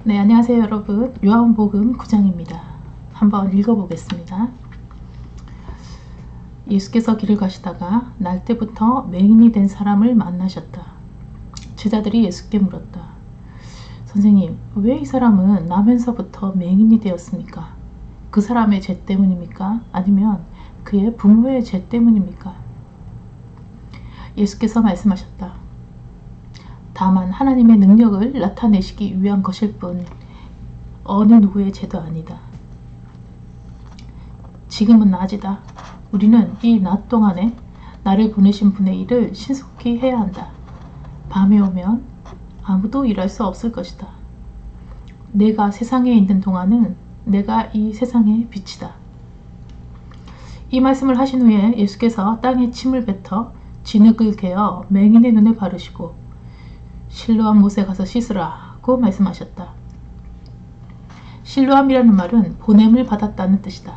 네, 안녕하세요 여러분. 요한복음 9장입니다. 한번 읽어보겠습니다. 예수께서 길을 가시다가 날 때부터 맹인이 된 사람을 만나셨다. 제자들이 예수께 물었다. 선생님, 왜 이 사람은 나면서부터 맹인이 되었습니까? 그 사람의 죄 때문입니까? 아니면 그의 부모의 죄 때문입니까? 예수께서 말씀하셨다. 다만 하나님의 능력을 나타내시기 위한 것일 뿐 어느 누구의 죄도 아니다. 지금은 낮이다. 우리는 이 낮 동안에 나를 보내신 분의 일을 신속히 해야 한다. 밤에 오면 아무도 일할 수 없을 것이다. 내가 세상에 있는 동안은 내가 이 세상의 빛이다. 이 말씀을 하신 후에 예수께서 땅에 침을 뱉어 진흙을 개어 맹인의 눈에 바르시고 실로암 못에 가서 씻으라고 말씀하셨다. 실로암이라는 말은 보냄을 받았다는 뜻이다.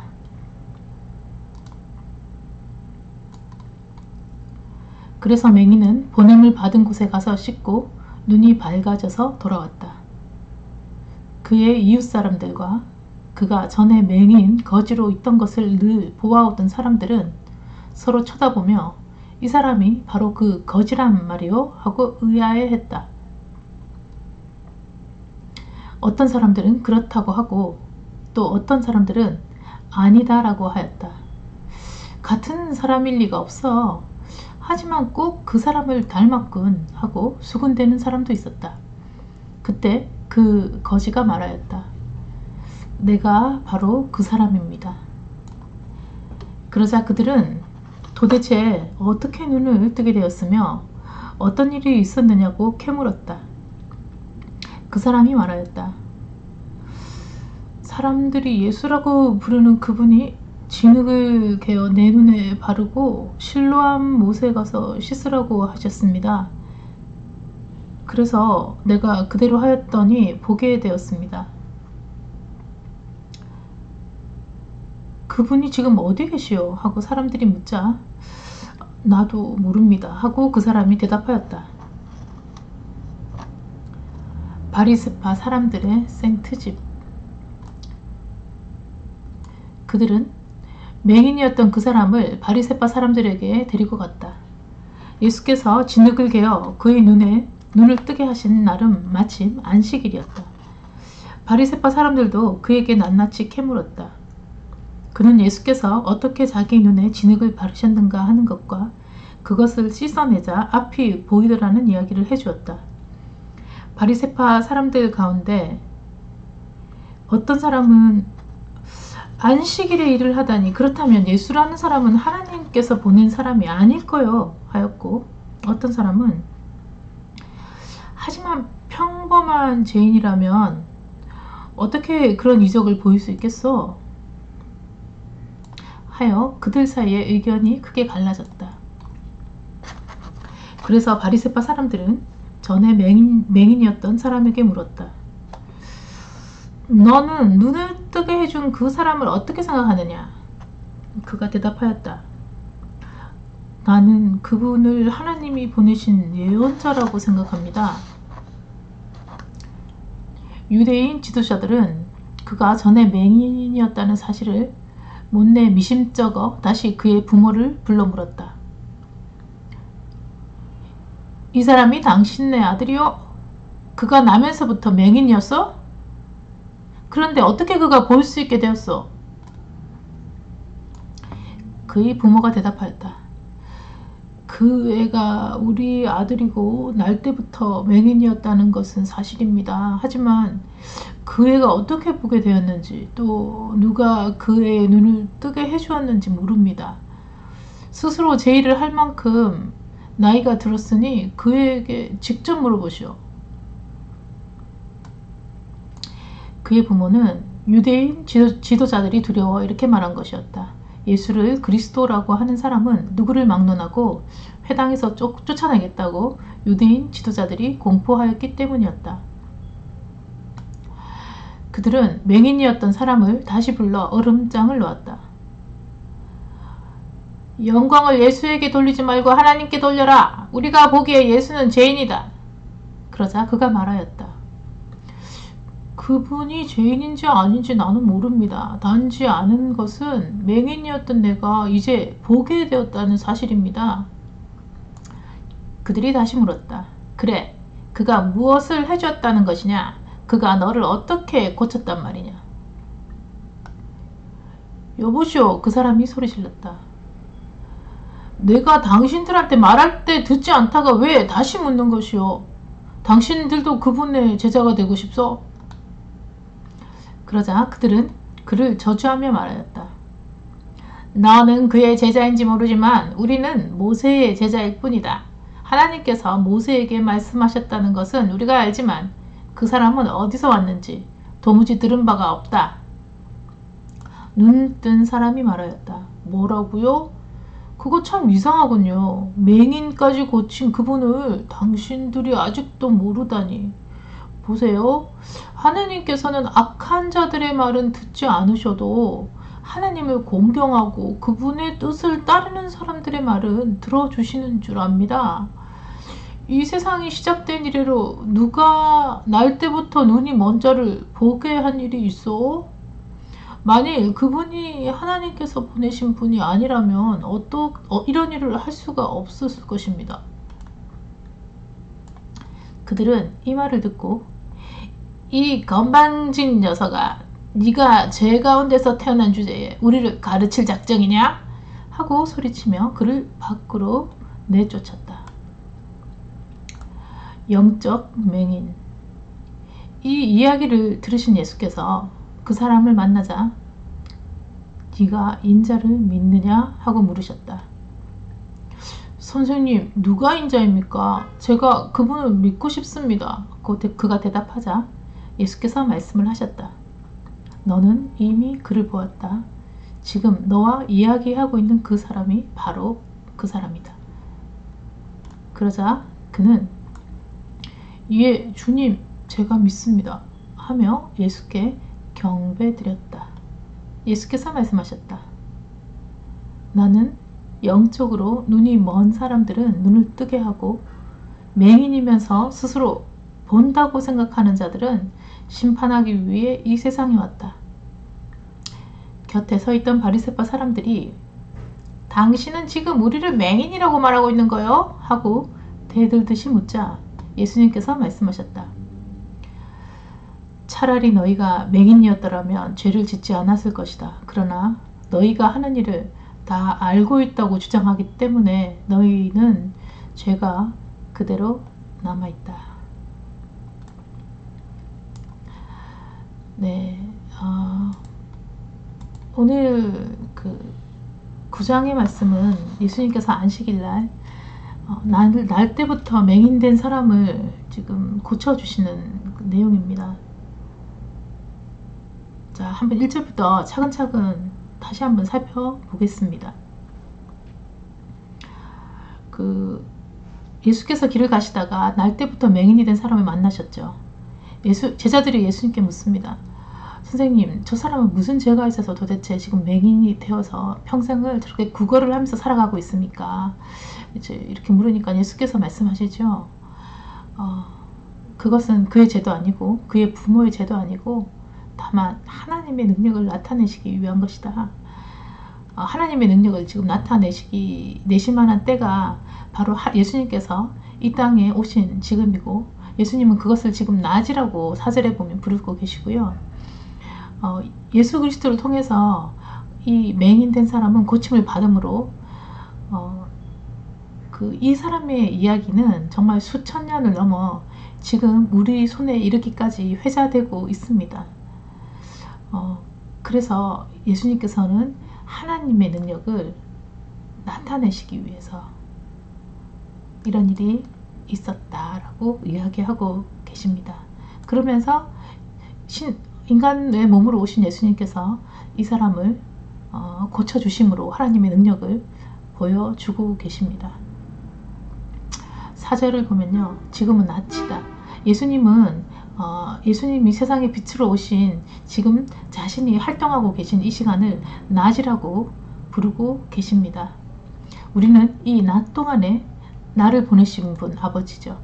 그래서 맹인은 보냄을 받은 곳에 가서 씻고 눈이 밝아져서 돌아왔다. 그의 이웃 사람들과 그가 전에 맹인 거지로 있던 것을 늘 보아오던 사람들은 서로 쳐다보며 이 사람이 바로 그 거지란 말이요? 하고 의아해했다. 어떤 사람들은 그렇다고 하고 또 어떤 사람들은 아니다라고 하였다. 같은 사람일 리가 없어. 하지만 꼭 그 사람을 닮았군 하고 수군대는 사람도 있었다. 그때 그 거지가 말하였다. 내가 바로 그 사람입니다. 그러자 그들은 도대체 어떻게 눈을 뜨게 되었으며 어떤 일이 있었느냐고 캐물었다. 그 사람이 말하였다. 사람들이 예수라고 부르는 그분이 진흙을 개어 내 눈에 바르고 실로암 못에 가서 씻으라고 하셨습니다. 그래서 내가 그대로 하였더니 보게 되었습니다. 그분이 지금 어디 계시오? 하고 사람들이 묻자 나도 모릅니다 하고 그 사람이 대답하였다. 바리새파 사람들의 생트집. 그들은 맹인이었던 그 사람을 바리새파 사람들에게 데리고 갔다. 예수께서 진흙을 개어 그의 눈을 뜨게 하신 날은 마침 안식일이었다. 바리새파 사람들도 그에게 낱낱이 캐물었다. 그는 예수께서 어떻게 자기 눈에 진흙을 바르셨는가 하는 것과 그것을 씻어내자 앞이 보이더라는 이야기를 해주었다. 바리새파 사람들 가운데 어떤 사람은 안식일에 일을 하다니 그렇다면 예수라는 사람은 하나님께서 보낸 사람이 아닐 거요 하였고 어떤 사람은 하지만 평범한 죄인이라면 어떻게 그런 이적을 보일 수 있겠어? 하여 그들 사이에 의견이 크게 갈라졌다. 그래서 바리새파 사람들은 전에 맹인이었던 사람에게 물었다. 너는 눈을 뜨게 해준 그 사람을 어떻게 생각하느냐? 그가 대답하였다. 나는 그분을 하나님이 보내신 예언자라고 생각합니다. 유대인 지도자들은 그가 전에 맹인이었다는 사실을 못내 미심쩍어 다시 그의 부모를 불러 물었다. 이 사람이 당신네 아들이요? 그가 나면서부터 맹인이었어? 그런데 어떻게 그가 볼 수 있게 되었어? 그의 부모가 대답하였다. 그 애가 우리 아들이고 날 때부터 맹인이었다는 것은 사실입니다. 하지만 그 애가 어떻게 보게 되었는지 또 누가 그 애의 눈을 뜨게 해주었는지 모릅니다. 스스로 제 일을 할 만큼 나이가 들었으니 그에게 직접 물어보시오. 그의 부모는 유대인 지도자들이 두려워 이렇게 말한 것이었다. 예수를 그리스도라고 하는 사람은 누구를 막론하고 회당에서 쫓아내겠다고 유대인 지도자들이 공포하였기 때문이었다. 그들은 맹인이었던 사람을 다시 불러 얼음장을 놓았다. 영광을 예수에게 돌리지 말고 하나님께 돌려라. 우리가 보기에 예수는 죄인이다. 그러자 그가 말하였다. 그분이 죄인인지 아닌지 나는 모릅니다. 단지 아는 것은 맹인이었던 내가 이제 보게 되었다는 사실입니다. 그들이 다시 물었다. 그래, 그가 무엇을 해줬다는 것이냐? 그가 너를 어떻게 고쳤단 말이냐? 여보시오, 그 사람이 소리질렀다. 내가 당신들한테 말할 때 듣지 않다가 왜 다시 묻는 것이오? 당신들도 그분의 제자가 되고 싶소? 그러자 그들은 그를 저주하며 말하였다. 너는 그의 제자인지 모르지만 우리는 모세의 제자일 뿐이다. 하나님께서 모세에게 말씀하셨다는 것은 우리가 알지만 그 사람은 어디서 왔는지 도무지 들은 바가 없다. 눈 뜬 사람이 말하였다. 뭐라고요? 그거 참 이상하군요. 맹인까지 고친 그분을 당신들이 아직도 모르다니. 보세요. 하나님께서는 악한 자들의 말은 듣지 않으셔도 하나님을 공경하고 그분의 뜻을 따르는 사람들의 말은 들어주시는 줄 압니다. 이 세상이 시작된 이래로 누가 날 때부터 눈이 먼 자를 보게 한 일이 있어? 만일 그분이 하나님께서 보내신 분이 아니라면 이런 일을 할 수가 없었을 것입니다. 그들은 이 말을 듣고 이 건방진 녀석아, 네가 죄 가운데서 태어난 주제에 우리를 가르칠 작정이냐? 하고 소리치며 그를 밖으로 내쫓았다. 영적 맹인. 이 이야기를 들으신 예수께서 그 사람을 만나자 네가 인자를 믿느냐? 하고 물으셨다. 선생님, 누가 인자입니까? 제가 그분을 믿고 싶습니다. 그가 대답하자 예수께서 말씀을 하셨다. 너는 이미 그를 보았다. 지금 너와 이야기하고 있는 그 사람이 바로 그 사람이다. 그러자 그는 예, 주님, 제가 믿습니다. 하며 예수께 경배드렸다. 예수께서 말씀하셨다. 나는 영적으로 눈이 먼 사람들은 눈을 뜨게 하고 맹인이면서 스스로 본다고 생각하는 자들은 심판하기 위해 이 세상에 왔다. 곁에 서 있던 바리새파 사람들이 당신은 지금 우리를 맹인이라고 말하고 있는 거요? 하고 대들듯이 묻자 예수님께서 말씀하셨다. 차라리 너희가 맹인이었더라면 죄를 짓지 않았을 것이다. 그러나 너희가 하는 일을 다 알고 있다고 주장하기 때문에 너희는 죄가 그대로 남아있다. 네, 오늘 그 9장의 말씀은 예수님께서 안식일날 날 때부터 맹인된 사람을 지금 고쳐주시는 그 내용입니다. 자, 한번 1절부터 차근차근 다시 한번 살펴보겠습니다. 예수께서 길을 가시다가 날 때부터 맹인이 된 사람을 만나셨죠. 제자들이 예수님께 묻습니다. 선생님, 저 사람은 무슨 죄가 있어서 도대체 지금 맹인이 되어서 평생을 저렇게 구걸을 하면서 살아가고 있습니까? 이제 이렇게 물으니까 예수께서 말씀하시죠. 그것은 그의 죄도 아니고 그의 부모의 죄도 아니고 다만 하나님의 능력을 나타내시기 위한 것이다. 하나님의 능력을 지금 내실 만한 때가 바로 예수님께서 이 땅에 오신 지금이고 예수님은 그것을 지금 낮이라고 4절에 보면 부르고 계시고요. 예수 그리스도를 통해서 이 맹인된 사람은 고침을 받음으로 이 사람의 이야기는 정말 수천 년을 넘어 지금 우리 손에 이르기까지 회자되고 있습니다. 그래서 예수님께서는 하나님의 능력을 나타내시기 위해서 이런 일이 있었다라고 이야기하고 계십니다. 그러면서 인간의 몸으로 오신 예수님께서 이 사람을 고쳐주심으로 하나님의 능력을 보여주고 계십니다. 4절을 보면요. 지금은 낮이다. 예수님이 세상의 빛으로 오신 지금 자신이 활동하고 계신 이 시간을 낮이라고 부르고 계십니다. 우리는 이 낮 동안에 나를 보내신 분 아버지죠.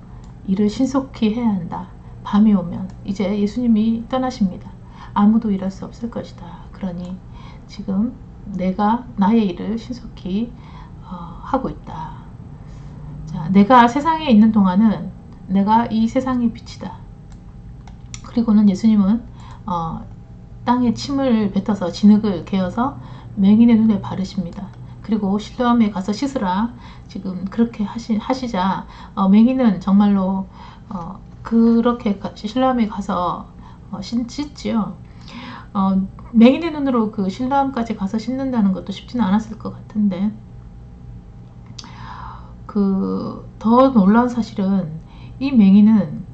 이를 신속히 해야 한다. 밤이 오면 이제 예수님이 떠나십니다. 아무도 일할 수 없을 것이다. 그러니 지금 내가 나의 일을 신속히 하고 있다. 자, 내가 세상에 있는 동안은 내가 이 세상의 빛이다. 그리고는 예수님은 땅에 침을 뱉어서 진흙을 개어서 맹인의 눈에 바르십니다. 그리고 실로암에 가서 씻으라 지금 그렇게 하시자 맹인은 정말로 그렇게 실로암에 가서 씻지요. 맹인의 눈으로 그 실로암까지 가서 씻는다는 것도 쉽지는 않았을 것 같은데, 더 놀라운 사실은 이 맹인은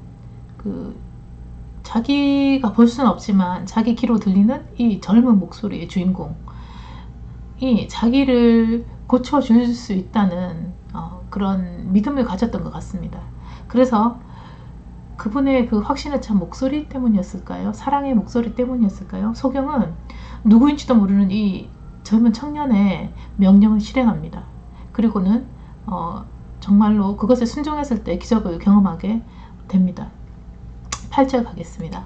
자기가 볼 수는 없지만 자기 귀로 들리는 이 젊은 목소리의 주인공이 자기를 고쳐줄 수 있다는 그런 믿음을 가졌던 것 같습니다. 그래서 그분의 그 확신에 찬 목소리 때문이었을까요? 사랑의 목소리 때문이었을까요? 소경은 누구인지도 모르는 이 젊은 청년의 명령을 실행합니다. 그리고는 정말로 그것에 순종했을 때 기적을 경험하게 됩니다. 8절 가겠습니다.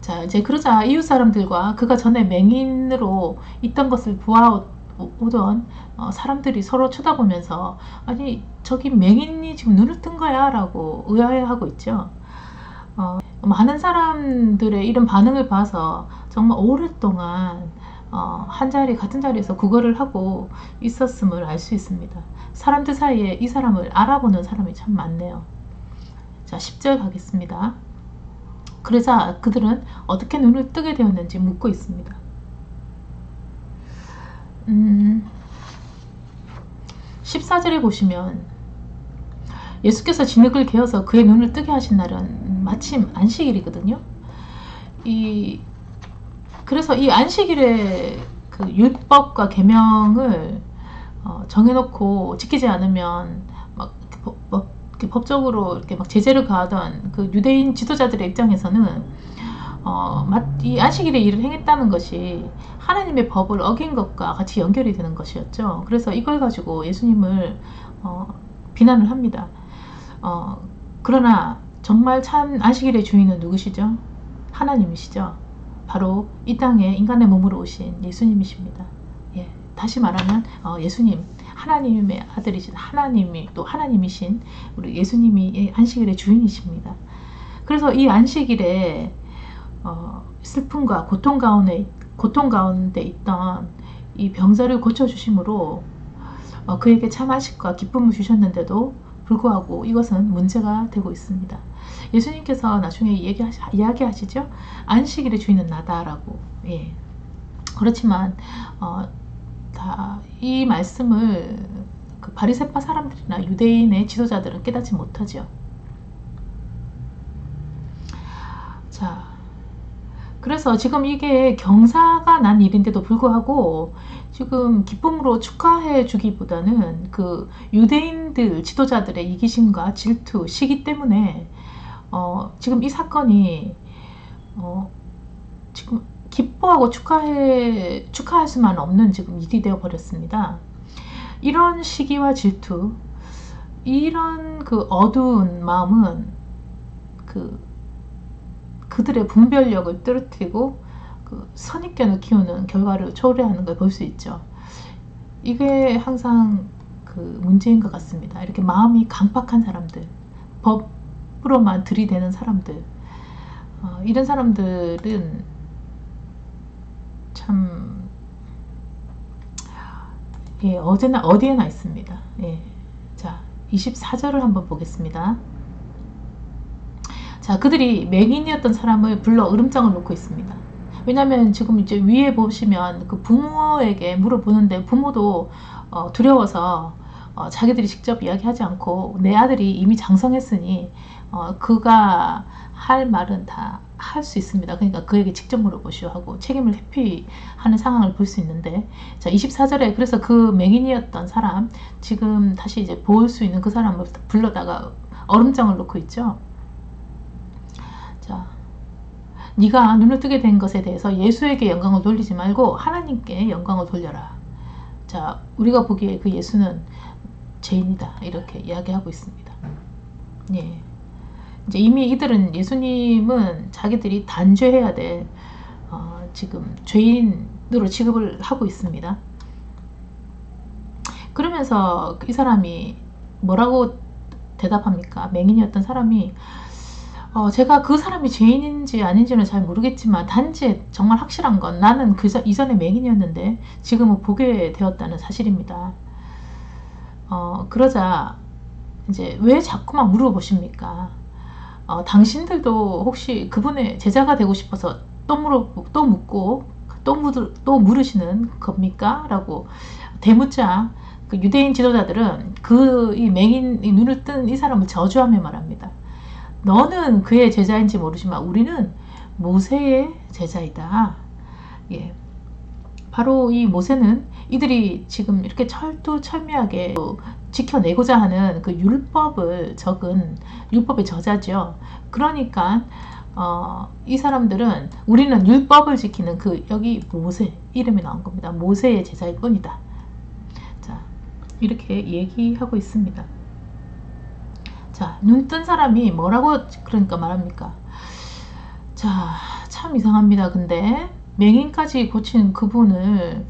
자, 이제 그러자 이웃 사람들과 그가 전에 맹인으로 있던 것을 보아오던 사람들이 서로 쳐다보면서 아니 저기 맹인이 지금 눈을 뜬 거야 라고 의아해하고 있죠. 많은 사람들의 이런 반응을 봐서 정말 오랫동안 같은 자리에서 구걸을 하고 있었음을 알 수 있습니다. 사람들 사이에 이 사람을 알아보는 사람이 참 많네요. 자, 10절 가겠습니다. 그러자 그들은 어떻게 눈을 뜨게 되었는지 묻고 있습니다. 14절에 보시면 예수께서 진흙을 개어서 그의 눈을 뜨게 하신 날은 마침 안식일이거든요. 그래서 이 안식일에 그 율법과 계명을 정해놓고 지키지 않으면 막 법적으로 이렇게 막 제재를 가하던 그 유대인 지도자들의 입장에서는 이 안식일에 일을 행했다는 것이 하나님의 법을 어긴 것과 같이 연결이 되는 것이었죠. 그래서 이걸 가지고 예수님을 비난을 합니다. 그러나 정말 참 안식일의 주인은 누구시죠? 하나님이시죠. 바로 이 땅에 인간의 몸으로 오신 예수님이십니다. 예, 다시 말하면 예수님, 하나님의 아들이신 하나님이 또 하나님이신 우리 예수님이 안식일의 주인이십니다. 그래서 이 안식일에 슬픔과 고통 가운데 있던 이 병자를 고쳐주심으로 그에게 참 안식과 기쁨을 주셨는데도 불구하고 이것은 문제가 되고 있습니다. 예수님께서 나중에 이야기하시죠. 안식일의 주인은 나다라고. 예. 그렇지만 이 말씀을 그 바리새파 사람들이나 유대인의 지도자들은 깨닫지 못하죠. 자, 그래서 지금 이게 경사가 난 일인데도 불구하고 지금 기쁨으로 축하해 주기보다는 그 유대인들 지도자들의 이기심과 질투, 시기 때문에 지금 이 사건이 지금 기뻐하고 축하할 수만 없는 지금 일이 되어 버렸습니다. 이런 시기와 질투, 이런 그 어두운 마음은 그들의 분별력을 떨어뜨리고 그 선입견을 키우는 결과를 초래하는 걸 볼 수 있죠. 이게 항상 그 문제인 것 같습니다. 이렇게 마음이 강팍한 사람들, 법으로만 들이대는 사람들, 이런 사람들은 참 어디에나 있습니다. 예. 자, 24절을 한번 보겠습니다. 자, 그들이 맹인이었던 사람을 불러 으름장을 놓고 있습니다. 왜냐하면 지금 이제 위에 보시면 그 부모에게 물어보는데 부모도 두려워서 자기들이 직접 이야기하지 않고 내 아들이 이미 장성했으니 그가 할 말은 다 할 수 있습니다. 그러니까 그에게 직접 물어보시오 하고 책임을 회피하는 상황을 볼 수 있는데, 자, 24절에 그래서 그 맹인이었던 사람, 지금 다시 이제 볼 수 있는 그 사람을 불러다가 얼음장을 놓고 있죠. 자, 네가 눈을 뜨게 된 것에 대해서 예수에게 영광을 돌리지 말고 하나님께 영광을 돌려라. 자, 우리가 보기에 그 예수는 죄인이다, 이렇게 이야기하고 있습니다. 예. 이제 이미 이들은 예수님은 자기들이 단죄해야 될 지금 죄인으로 취급을 하고 있습니다. 그러면서 이 사람이 뭐라고 대답합니까? 맹인이었던 사람이 제가 그 사람이 죄인인지 아닌지는 잘 모르겠지만 단지 정말 확실한 건 나는 이전에 맹인이었는데 지금은 보게 되었다는 사실입니다. 그러자 이제 왜 자꾸만 물어보십니까? 당신들도 혹시 그분의 제자가 되고 싶어서 또 묻고 또 물으시는 겁니까? 라고 대묻자 그 유대인 지도자들은 이 맹인, 이 눈을 뜬 이 사람을 저주하며 말합니다. 너는 그의 제자인지 모르지만 우리는 모세의 제자이다. 예. 바로 이 모세는 이들이 지금 이렇게 철두철미하게 지켜내고자 하는 그 율법을 적은 율법의 저자죠. 그러니까 이 사람들은 우리는 율법을 지키는 여기 모세 이름이 나온 겁니다. 모세의 제자일 뿐이다. 자, 이렇게 얘기하고 있습니다. 자, 눈 뜬 사람이 뭐라고 그러니까 말합니까? 자, 참 이상합니다. 근데 맹인까지 고친 그분을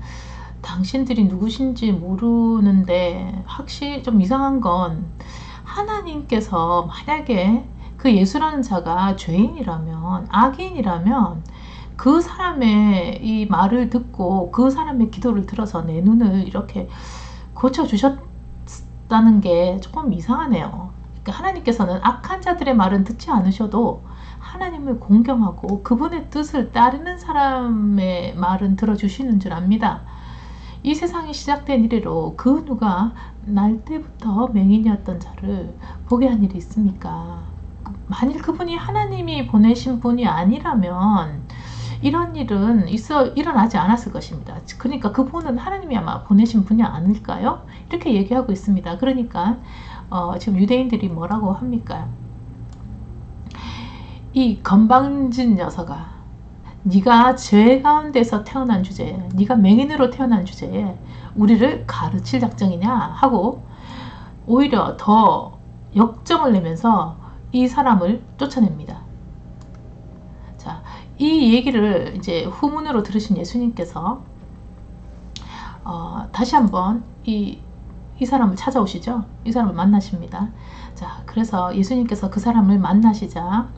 당신들이 누구신지 모르는데 확실히 좀 이상한 건 하나님께서 만약에 그 예수라는 자가 죄인이라면 악인이라면 그 사람의 이 말을 듣고 그 사람의 기도를 들어서 내 눈을 이렇게 고쳐주셨다는 게 조금 이상하네요. 그러니까 하나님께서는 악한 자들의 말은 듣지 않으셔도 하나님을 공경하고 그분의 뜻을 따르는 사람의 말은 들어주시는 줄 압니다. 이 세상이 시작된 이래로 그 누가 날 때부터 맹인이었던 자를 보게 한 일이 있습니까? 만일 그분이 하나님이 보내신 분이 아니라면 이런 일은 일어나지 않았을 것입니다. 그러니까 그분은 하나님이 아마 보내신 분이 아닐까요? 이렇게 얘기하고 있습니다. 그러니까 지금 유대인들이 뭐라고 합니까? 이 건방진 녀석아, 네가 죄 가운데서 태어난 주제에, 네가 맹인으로 태어난 주제에 우리를 가르칠 작정이냐 하고 오히려 더 역정을 내면서 이 사람을 쫓아냅니다. 자, 이 얘기를 이제 후문으로 들으신 예수님께서 다시 한번 이 사람을 찾아오시죠. 이 사람을 만나십니다. 자, 그래서 예수님께서 그 사람을 만나시자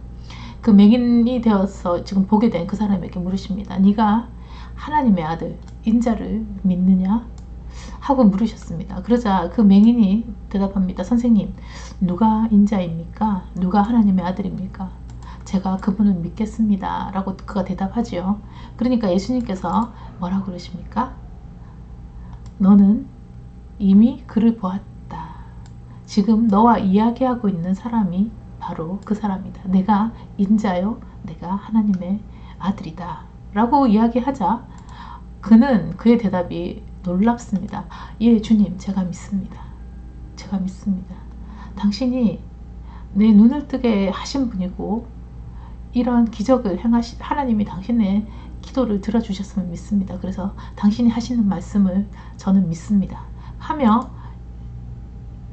그 맹인이 되어서 지금 보게 된 그 사람에게 물으십니다. 네가 하나님의 아들 인자를 믿느냐? 하고 물으셨습니다. 그러자 그 맹인이 대답합니다. 선생님, 누가 인자입니까? 누가 하나님의 아들입니까? 제가 그분을 믿겠습니다. 라고 그가 대답하지요. 그러니까 예수님께서 뭐라고 그러십니까? 너는 이미 그를 보았다. 지금 너와 이야기하고 있는 사람이 바로 그 사람이다. 내가 인자요, 내가 하나님의 아들이다. 라고 이야기하자 그의 대답이 놀랍습니다. 예, 주님, 제가 믿습니다. 제가 믿습니다. 당신이 내 눈을 뜨게 하신 분이고 이런 기적을 하나님이 당신의 기도를 들어주셨으면 믿습니다. 그래서 당신이 하시는 말씀을 저는 믿습니다. 하며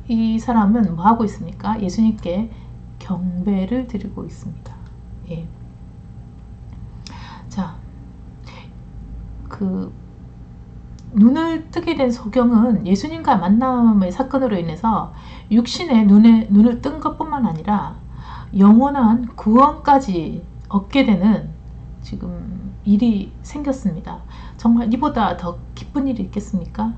이 사람은 뭐 하고 있습니까? 예수님께 경배를 드리고 있습니다. 예. 자, 눈을 뜨게 된 소경은 예수님과 만남의 사건으로 인해서 육신의 눈을 뜬 것뿐만 아니라 영원한 구원까지 얻게 되는 지금 일이 생겼습니다. 정말 이보다 더 기쁜 일이 있겠습니까?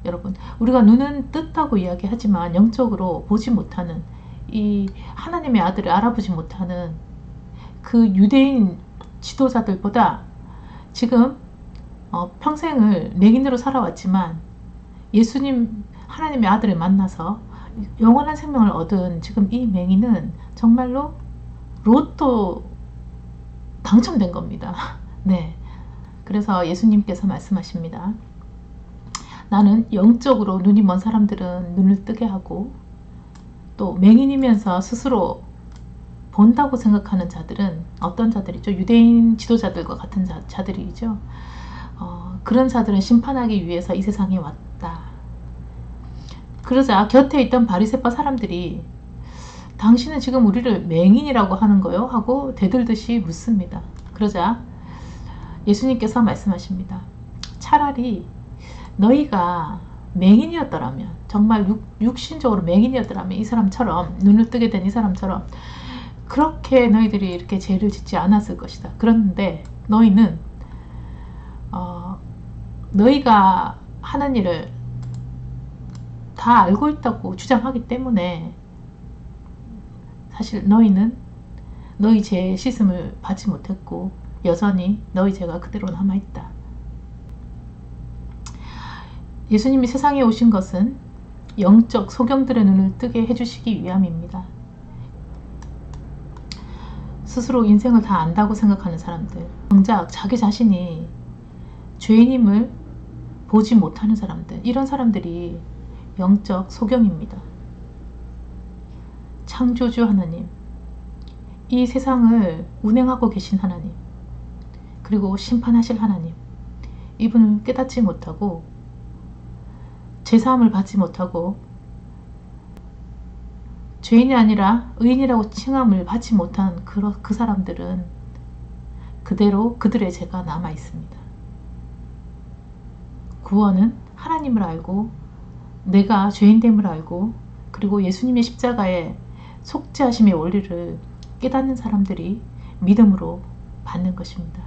여러분, 우리가 눈은 떴다고 이야기하지만 영적으로 보지 못하는 이 하나님의 아들을 알아보지 못하는 그 유대인 지도자들보다 지금 평생을 맹인으로 살아왔지만 예수님 하나님의 아들을 만나서 영원한 생명을 얻은 지금 이 맹인은 정말로 로또 당첨된 겁니다. 네. 그래서 예수님께서 말씀하십니다. 나는 영적으로 눈이 먼 사람들은 눈을 뜨게 하고 또 맹인이면서 스스로 본다고 생각하는 자들은 어떤 자들이죠? 유대인 지도자들과 같은 자들이죠. 그런 자들은 심판하기 위해서 이 세상에 왔다. 그러자 곁에 있던 바리새파 사람들이 당신은 지금 우리를 맹인이라고 하는 거요? 하고 대들듯이 묻습니다. 그러자 예수님께서 말씀하십니다. 차라리 너희가 맹인이었더라면, 정말 육신적으로 맹인이었더라면, 이 사람처럼, 눈을 뜨게 된 이 사람처럼 그렇게 너희들이 이렇게 죄를 짓지 않았을 것이다. 그런데 너희는 너희가 하는 일을 다 알고 있다고 주장하기 때문에 사실 너희는 너희 죄의 씻음을 받지 못했고 여전히 너희 죄가 그대로 남아있다. 예수님이 세상에 오신 것은 영적 소경들의 눈을 뜨게 해주시기 위함입니다. 스스로 인생을 다 안다고 생각하는 사람들, 정작 자기 자신이 죄인임을 보지 못하는 사람들, 이런 사람들이 영적 소경입니다. 창조주 하나님, 이 세상을 운행하고 계신 하나님, 그리고 심판하실 하나님, 이분을 깨닫지 못하고 제사함을 받지 못하고 죄인이 아니라 의인이라고 칭함을 받지 못한 그 사람들은 그대로 그들의 죄가 남아 있습니다. 구원은 하나님을 알고 내가 죄인됨을 알고 그리고 예수님의 십자가의 속죄하심의 원리를 깨닫는 사람들이 믿음으로 받는 것입니다.